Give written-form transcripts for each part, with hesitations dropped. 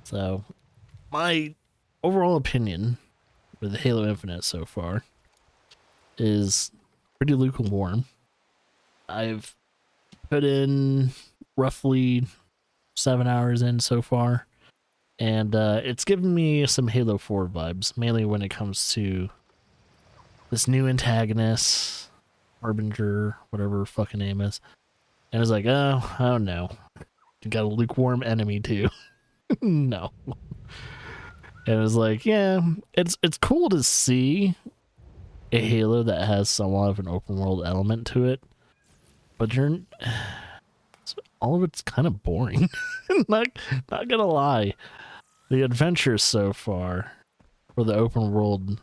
So, my overall opinion with Halo Infinite so far is pretty lukewarm. I've put in roughly 7 hours in so far, and it's given me some Halo 4 vibes, mainly when it comes to this new antagonist, Harbinger, whatever her fucking name is. And it's like, oh no, you got a lukewarm enemy too. No. And it was like, yeah, it's cool to see a Halo that has somewhat of an open world element to it, but all of it's kind of boring. not gonna lie, the adventure so far for the open world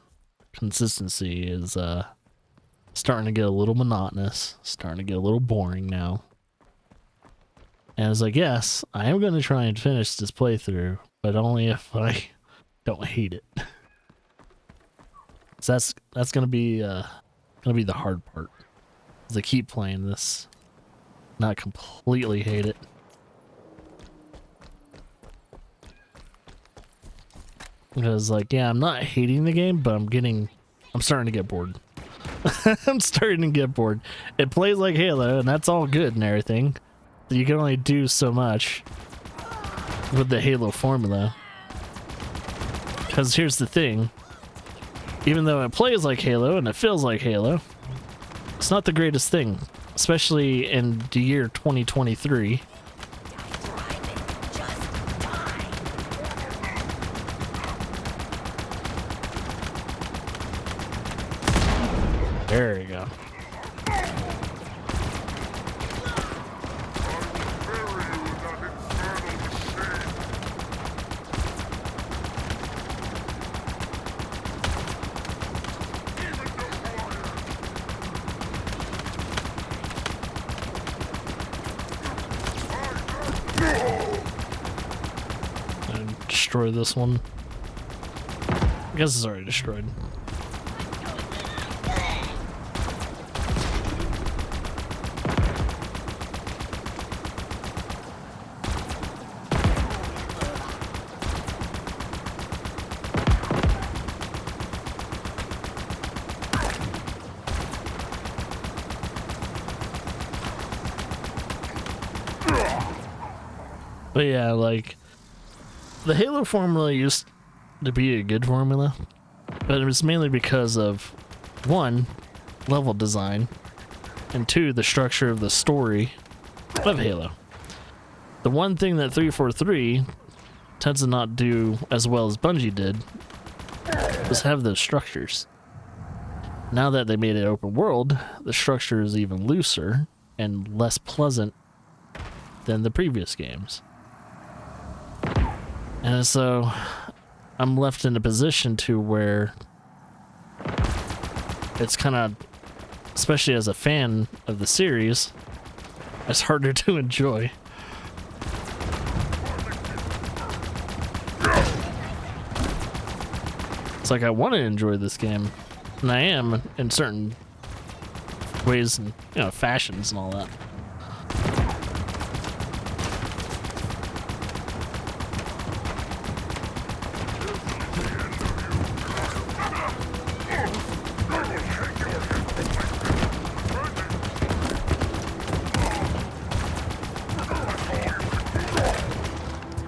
consistency is starting to get a little monotonous, starting to get a little boring now. And it's like, yes, I am going to try and finish this playthrough, but only if I don't hate it. So that's gonna be the hard part, is to keep playing this, not completely hate it. Because like, yeah, I'm not hating the game, but I'm starting to get bored. I'm starting to get bored. It plays like Halo, and that's all good and everything. You can only do so much with the Halo formula. Because here's the thing, even though it plays like Halo and it feels like Halo, it's not the greatest thing, especially in the year 2023. There you go. Destroy this one. I guess it's already destroyed. But yeah, like, the Halo formula used to be a good formula, but it was mainly because of, one, level design, and two, the structure of the story of Halo. The one thing that 343 tends to not do as well as Bungie did was have those structures. Now that they made it open world, the structure is even looser and less pleasant than the previous games. And so I'm left in a position to where it's kind of, especially as a fan of the series, it's harder to enjoy. It's like I want to enjoy this game, and I am in certain ways and, you know, fashions and all that.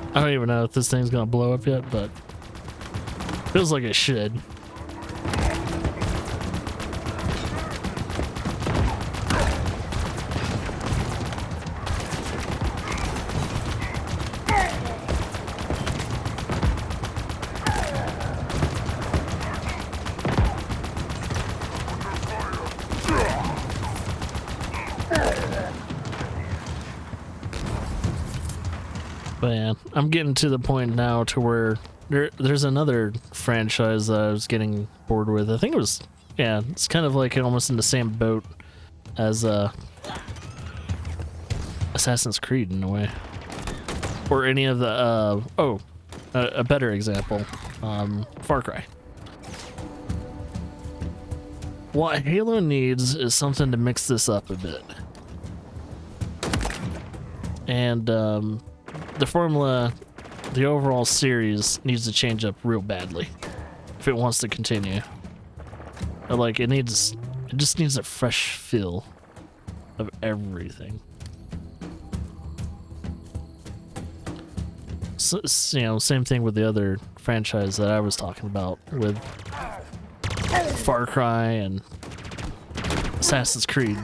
I don't even know if this thing's gonna blow up yet, but feels like it should. But yeah, I'm getting to the point now to where there's another franchise that I was getting bored with. I think it was, yeah, it's kind of like almost in the same boat as Assassin's Creed in a way, or any of the a better example, Far Cry. What Halo needs is something to mix this up a bit, and the formula the overall series needs to change up real badly if it wants to continue. Like it just needs a fresh feel of everything. So, you know, same thing with the other franchise that I was talking about with Far Cry and Assassin's Creed.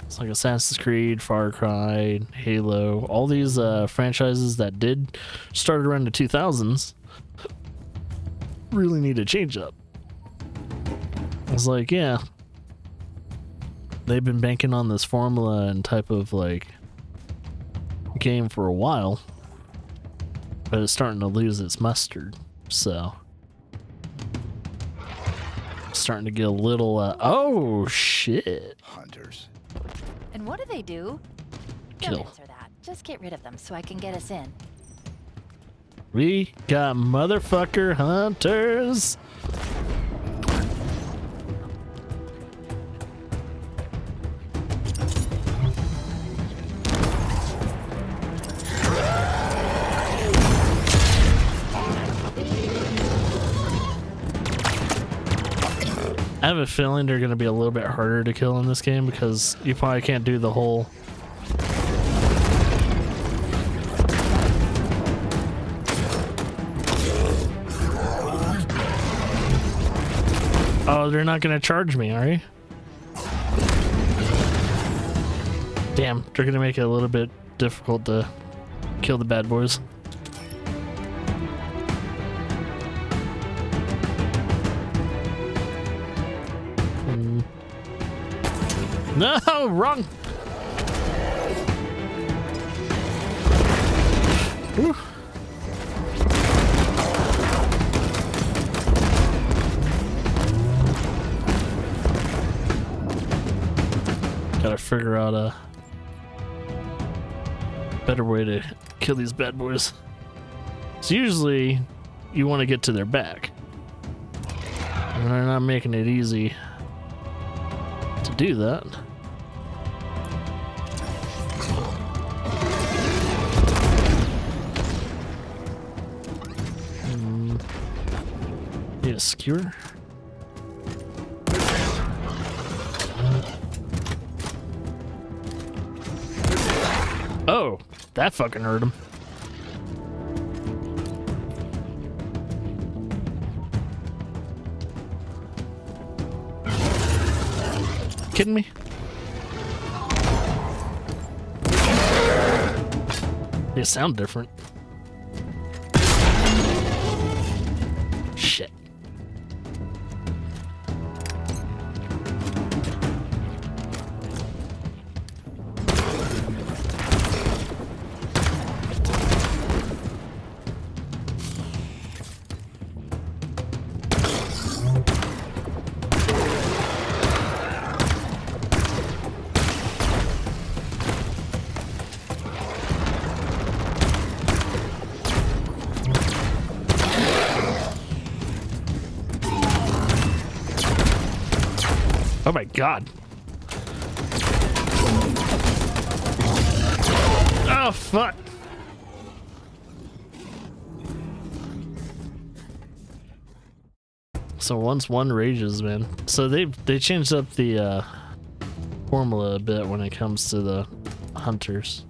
It's like Assassin's Creed, Far Cry, Halo, all these franchises that did start around the 2000s really need a change up. I was like, yeah, they've been banking on this formula and type of like game for a while, but it's starting to lose its mustard. So starting to get a little oh shit. Hunters. And what do they do? Kill. Don't answer that. Just get rid of them so I can get us in. We got motherfucker hunters. I have a feeling they're going to be a little bit harder to kill in this game because you probably can't do the whole oh, they're not going to charge me, are you? Damn, they're going to make it a little bit difficult to kill the bad boys. No, wrong. Whew. Gotta figure out a better way to kill these bad boys. So usually you want to get to their back. And they're not making it easy to do that. Need a skewer. Oh, that fucking hurt him. Kidding me? They sound different. Shit. Oh my god. Oh fuck. So once one rages, man. So they changed up the formula a bit when it comes to the hunters.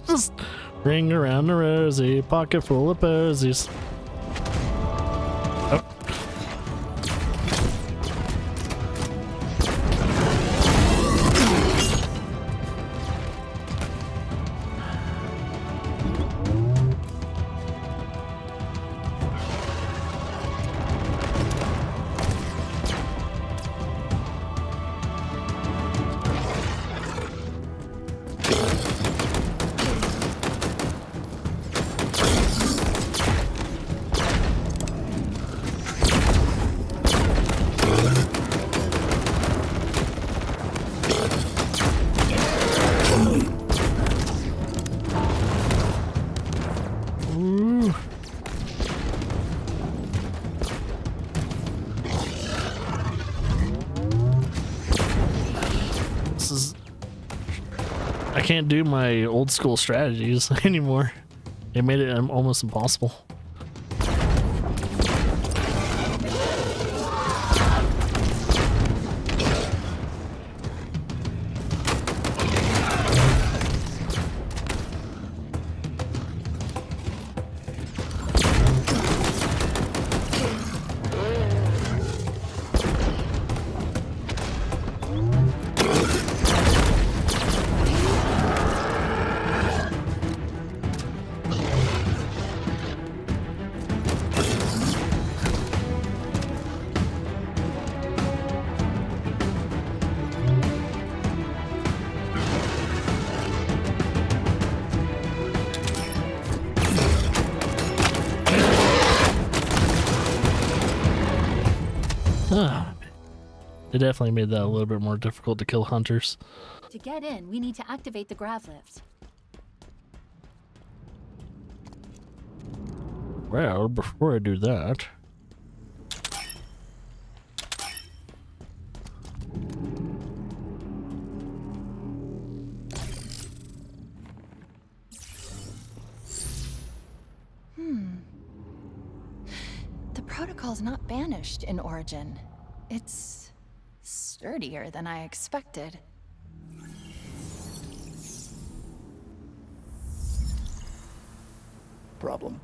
Just ring around the rosy, pocket full of posies. Oh. can't do my old school strategies anymore. It made it almost impossible. It definitely made that a little bit more difficult to kill hunters. To get in, we need to activate the grav lift. Well, before I do that... The protocol's not banished in Origin. It's sturdier than I expected. Problem.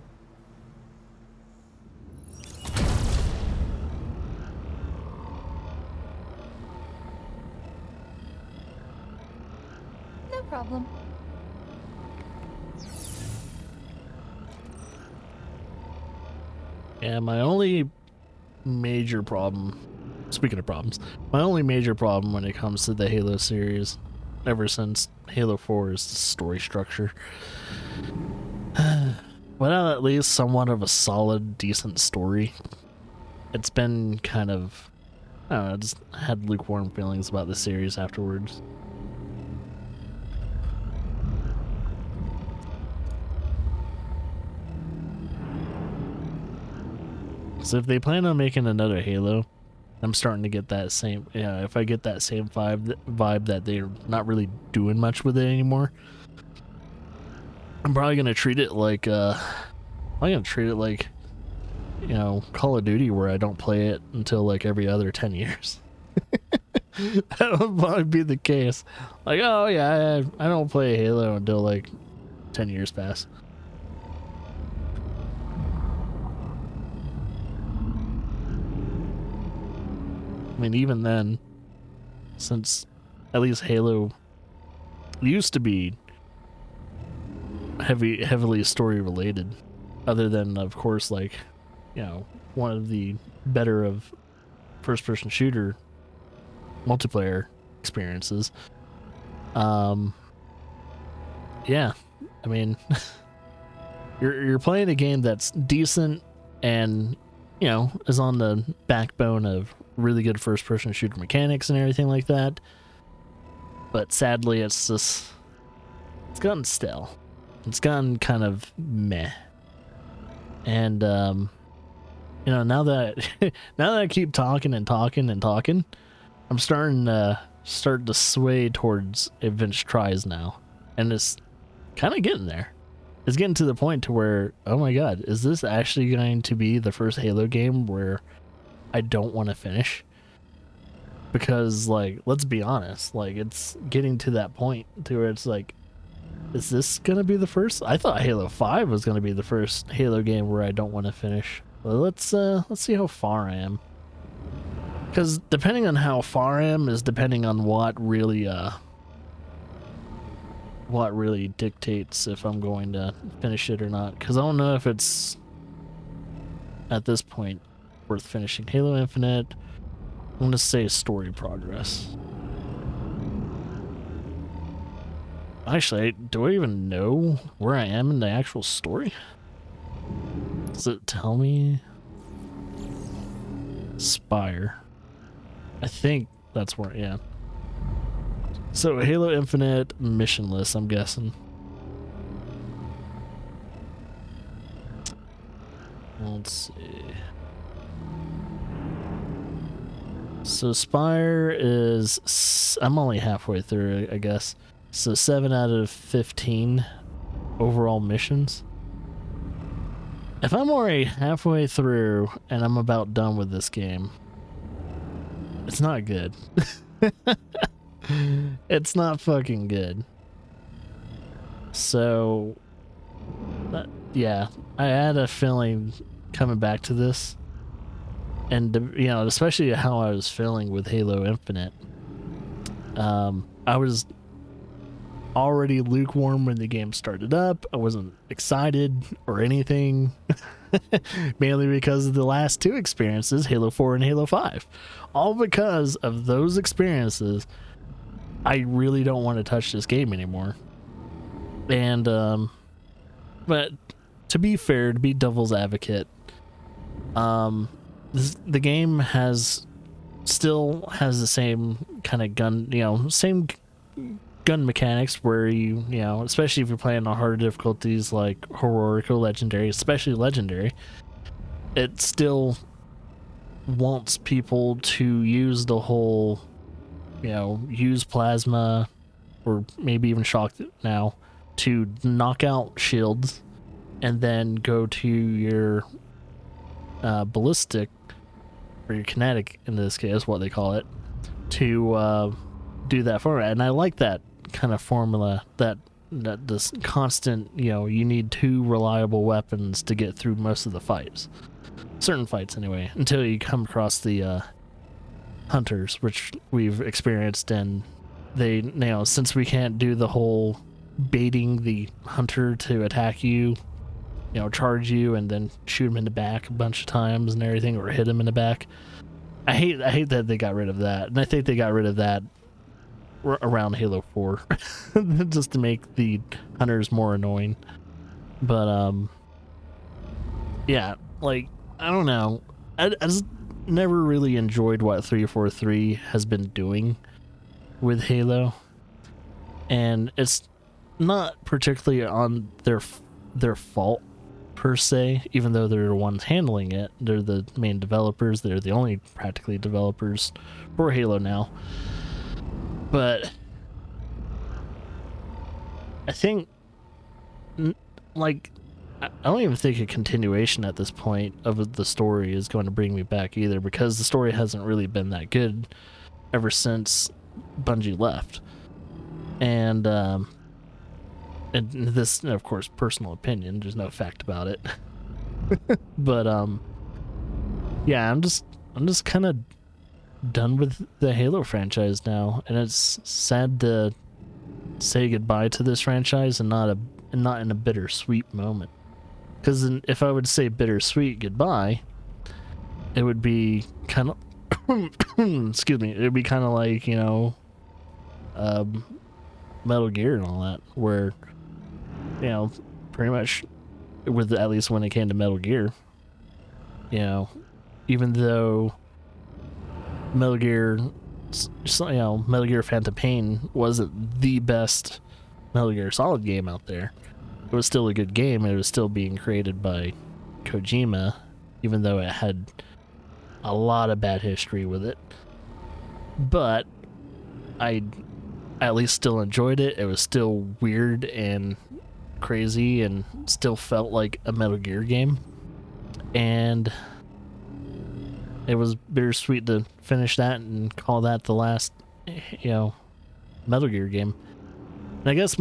No problem. Yeah, my only major problem, speaking of problems, my only major problem when it comes to the Halo series, ever since Halo 4, is the story structure. Without at least somewhat of a solid, decent story, it's been kind of, I don't know, I just had lukewarm feelings about the series afterwards. So if they plan on making another Halo, I'm starting to get that same, yeah, if I get that same vibe that they're not really doing much with it anymore, I'm probably going to treat it like, you know, Call of Duty, where I don't play it until like every other 10 years. That would probably be the case. Like, oh yeah, I don't play Halo until like 10 years pass. I mean, even then, since at least Halo used to be heavily story related, other than, of course, like, you know, one of the better of first-person shooter multiplayer experiences. Yeah, I mean, you're playing a game that's decent and, you know, is on the backbone of really good first-person shooter mechanics and everything like that. But sadly, it's gotten stale. It's gotten kind of meh. And you know, now that I keep talking, I'm starting to sway towards Adventure Tries now, and it's kind of getting there. It's getting to the point to where, oh my god, is this actually going to be the first Halo game where I don't want to finish? Because, like, let's be honest, like, it's getting to that point to where it's like, is this gonna be the first? I thought Halo 5 was gonna be the first Halo game where I don't want to finish. Well, let's see how far I am. Because depending on how far I am is depending on what really dictates if I'm going to finish it or not. Because I don't know if it's, at this point, worth finishing. Halo Infinite, I'm going to say story progress. Actually, do I even know where I am in the actual story? Does it tell me? Spire. I think that's where, yeah. So, Halo Infinite missionless, I'm guessing. Let's see. So, Spire is... I'm only halfway through, I guess. So 7 out of 15 overall missions. If I'm already halfway through and I'm about done with this game, it's not good. It's not fucking good. So, yeah, I had a feeling coming back to this, and you know, especially how I was feeling with Halo Infinite. I was already lukewarm when the game started up. I wasn't excited or anything, mainly because of the last two experiences, Halo 4 and Halo 5. All because of those experiences, I really don't want to touch this game anymore. And, but to be fair, to be devil's advocate, the game still has the same kind of gun, you know, same gun mechanics where you know, especially if you're playing on harder difficulties like heroic or legendary, especially legendary, it still wants people to use the whole, you know, use plasma or maybe even shock now to knock out shields and then go to your ballistic or your kinetic, in this case, what they call it, to do that format. And I like that kind of formula, that this constant, you know, you need two reliable weapons to get through most of the fights, certain fights anyway, until you come across the hunters, which we've experienced. And they, you know, since we can't do the whole baiting the hunter to attack you, you know, charge you and then shoot him in the back a bunch of times and everything, or hit him in the back. I hate that they got rid of that, and I think they got rid of that around Halo 4 just to make the hunters more annoying. But yeah, like, I don't know, I just never really enjoyed what 343 has been doing with Halo, and it's not particularly on their fault per se, even though they're the ones handling it. They're the main developers, they're the only practically developers for Halo now. But I think, like, I don't even think a continuation at this point of the story is going to bring me back either, because the story hasn't really been that good ever since Bungie left. And this, of course, personal opinion, there's no fact about it. But yeah, I'm just kind of done with the Halo franchise now, and it's sad to say goodbye to this franchise, and not in a bittersweet moment. Because if I would say bittersweet goodbye, it would be kind of excuse me, it would be kind of like, you know, Metal Gear and all that, where, you know, pretty much, with, at least when it came to Metal Gear, you know, even though Metal Gear, you know, Metal Gear Phantom Pain wasn't the best Metal Gear Solid game out there, it was still a good game, and it was still being created by Kojima, even though it had a lot of bad history with it. But I at least still enjoyed it. It was still weird and crazy, and still felt like a Metal Gear game. And it was bittersweet to finish that and call that the last, you know, Metal Gear game. And I guess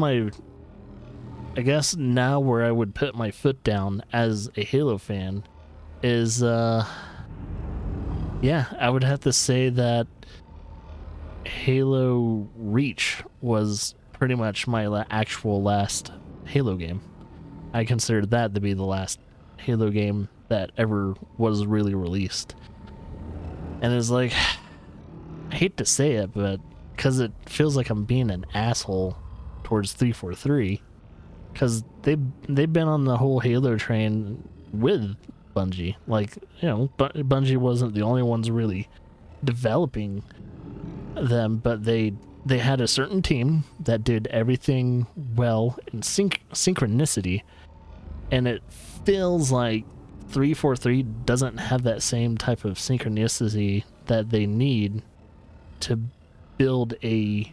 now where I would put my foot down as a Halo fan is, yeah, I would have to say that Halo Reach was pretty much my actual last Halo game. I considered that to be the last Halo game that ever was really released. And it's like, I hate to say it, but because it feels like I'm being an asshole towards 343, because they've been on the whole Halo train with Bungie. Like, you know, Bungie wasn't the only ones really developing them, but they had a certain team that did everything well in synchronicity, and it feels like 343 doesn't have that same type of synchronicity that they need to build a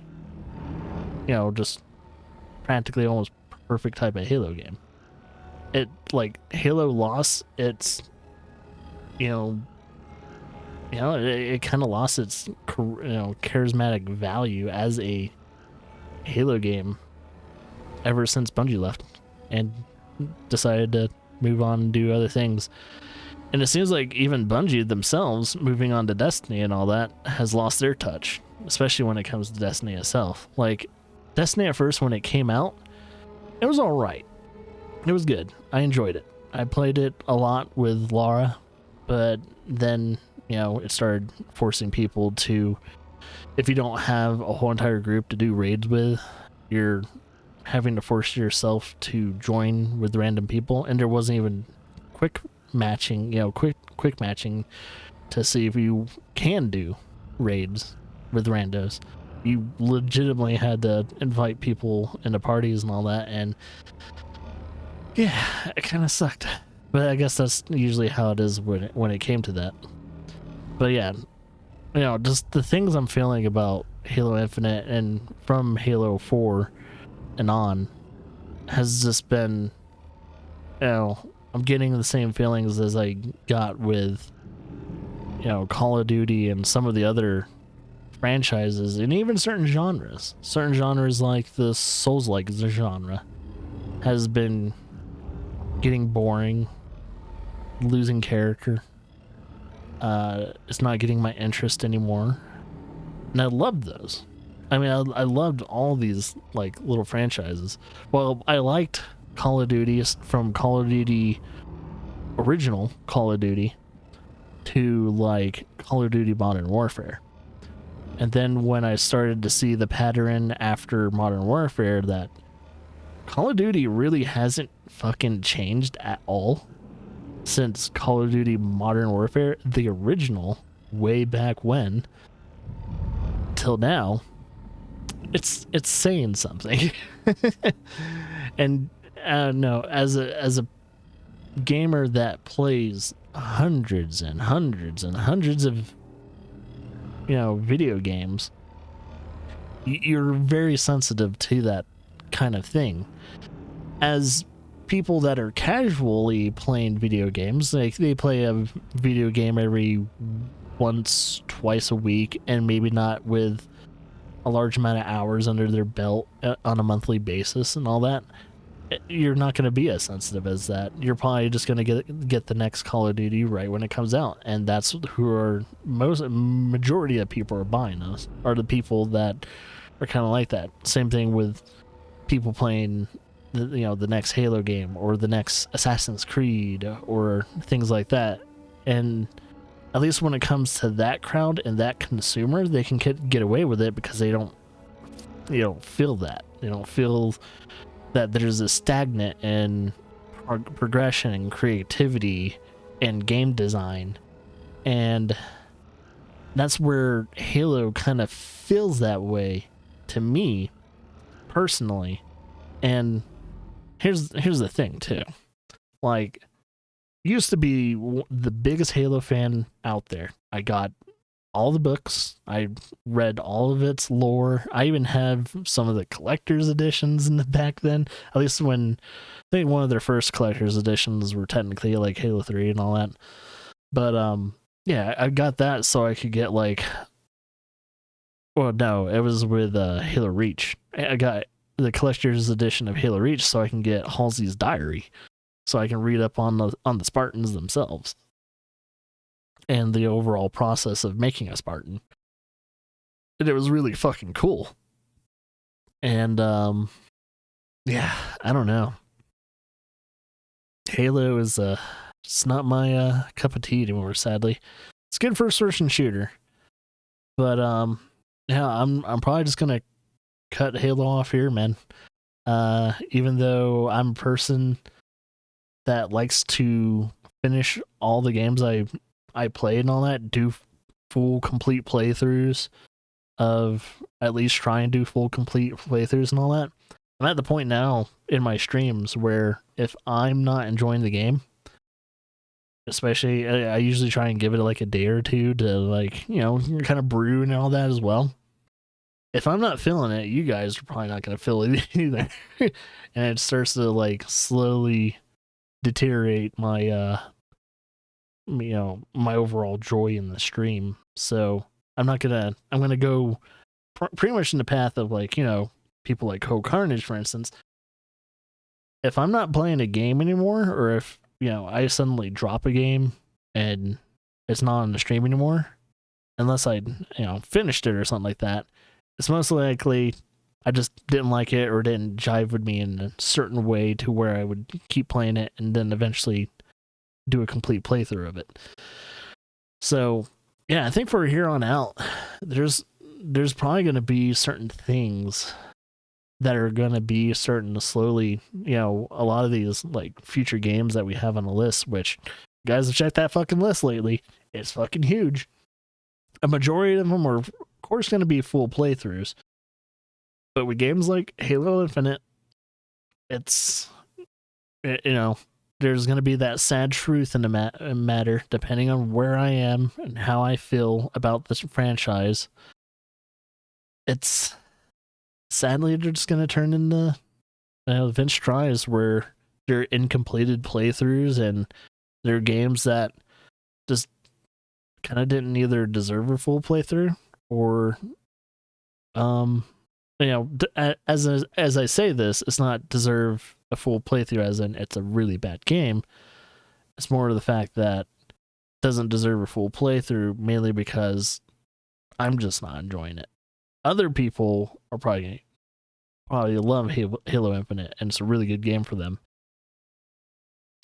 just practically almost perfect type of Halo game. It, like, Halo lost its, it kind of lost its, charismatic value as a Halo game ever since Bungie left and decided to move on and do other things. And it seems like even Bungie themselves, moving on to Destiny and all that, has lost their touch, especially when it comes to Destiny itself. Like, Destiny at first, when it came out, it was alright. It was good. I enjoyed it. I played it a lot with Lara, but then, it started forcing people to, if you don't have a whole entire group to do raids with, you're having to force yourself to join with random people, and there wasn't even quick matching to see if you can do raids with randos. You legitimately had to invite people into parties and all that, and yeah, it kind of sucked. But I guess that's usually how it is when it came to that. But yeah, just the things I'm feeling about Halo Infinite and from Halo 4 and on has just been, I'm getting the same feelings as I got with, Call of Duty and some of the other franchises, and even certain genres. Certain genres like the Souls-like genre has been getting boring, losing character. It's not getting my interest anymore. And I loved those. I mean, I loved all these, like, little franchises. Well, I liked Call of Duty from Call of Duty, original Call of Duty, to, like, Call of Duty Modern Warfare. And then when I started to see the pattern after Modern Warfare that Call of Duty really hasn't fucking changed at all since Call of Duty Modern Warfare, the original, way back when, till now, it's saying something. And no, as a gamer that plays hundreds and hundreds and hundreds of video games, you're very sensitive to that kind of thing. As people that are casually playing video games, like, they play a video game every once, twice a week, and maybe not with a large amount of hours under their belt on a monthly basis and all that, you're not going to be as sensitive as that. You're probably just going to get the next Call of Duty right when it comes out, and that's who are majority of people are buying those, are the people that are kind of like that. Same thing with people playing the next Halo game or the next Assassin's Creed or things like that. And at least when it comes to that crowd and that consumer, they can get away with it because they don't feel that. They don't feel that there's a stagnant in progression and creativity and game design. And that's where Halo kind of feels that way to me personally. And here's the thing too. Like, used to be the biggest Halo fan out there. I got all the books. I read all of its lore. I even have some of the collector's editions in the back then. At least when I think one of their first collector's editions were technically like Halo 3 and all that. But yeah, I got that so I could get like, well, no, it was with Halo Reach. I got the collector's edition of Halo Reach so I can get Halsey's diary, so I can read up on the Spartans themselves and the overall process of making a Spartan. And it was really fucking cool. And yeah, I don't know. Halo is it's not my cup of tea anymore, sadly. It's a good first-person shooter, but yeah, I'm probably just gonna cut Halo off here, man. Even though I'm a person that likes to finish all the games I played and all that, do full complete playthroughs of, at least try and do full complete playthroughs and all that. I'm at the point now in my streams where if I'm not enjoying the game, especially, I usually try and give it like a day or two to, like, kind of brew and all that as well. if I'm not feeling it, you guys are probably not going to feel it either. And it starts to like slowly deteriorate my my overall joy in the stream. So I'm gonna go pretty much in the path of like, people like Ho Carnage, for instance. If I'm not playing a game anymore, or if I suddenly drop a game and it's not on the stream anymore, unless I finished it or something like that, it's most likely I just didn't like it or didn't jive with me in a certain way to where I would keep playing it and then eventually do a complete playthrough of it. So yeah, I think for here on out, there's probably going to be certain things that are going to be starting to slowly, a lot of these like future games that we have on the list, which you guys have checked that fucking list lately. It's fucking huge. A majority of them are, of course, going to be full playthroughs. But with games like Halo Infinite, it's, there's going to be that sad truth in the matter, depending on where I am and how I feel about this franchise. It's sadly they're just going to turn into Vince tries, where they're incompleted playthroughs and they're games that just kind of didn't either deserve a full playthrough or as I say this, it's not deserve a full playthrough as in it's a really bad game. It's more of the fact that it doesn't deserve a full playthrough, mainly because I'm just not enjoying it. Other people are probably love Halo Infinite, and it's a really good game for them.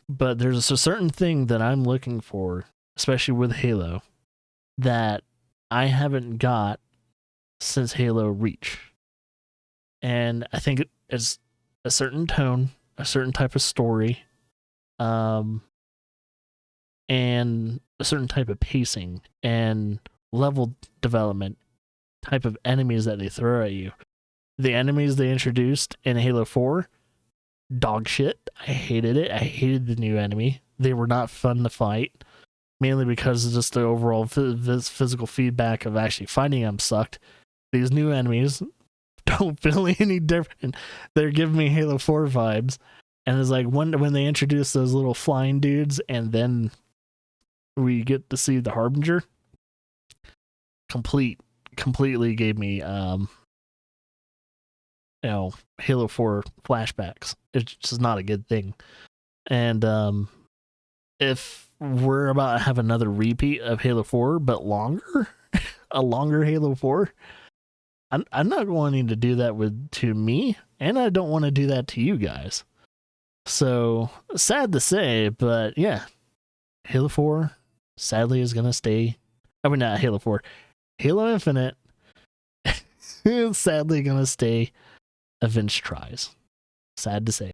But there's a certain thing that I'm looking for, especially with Halo, that I haven't got since Halo Reach. And I think it's a certain tone, a certain type of story, and a certain type of pacing and level development, type of enemies that they throw at you. The enemies they introduced in Halo 4, dog shit. I hated it. I hated the new enemy. They were not fun to fight, mainly because of just the overall physical feedback of actually fighting them sucked. These new enemies don't feel any different. They're giving me Halo 4 vibes. And it's like when they introduce those little flying dudes and then we get to see the Harbinger, completely gave me Halo 4 flashbacks. It's just not a good thing. And if we're about to have another repeat of Halo 4 but longer, a longer Halo 4, I'm not wanting to do that to me, and I don't want to do that to you guys. So sad to say, but yeah, Halo 4 sadly is gonna stay. I mean, not Halo 4, Halo Infinite is sadly gonna stay a Vince tries. Sad to say.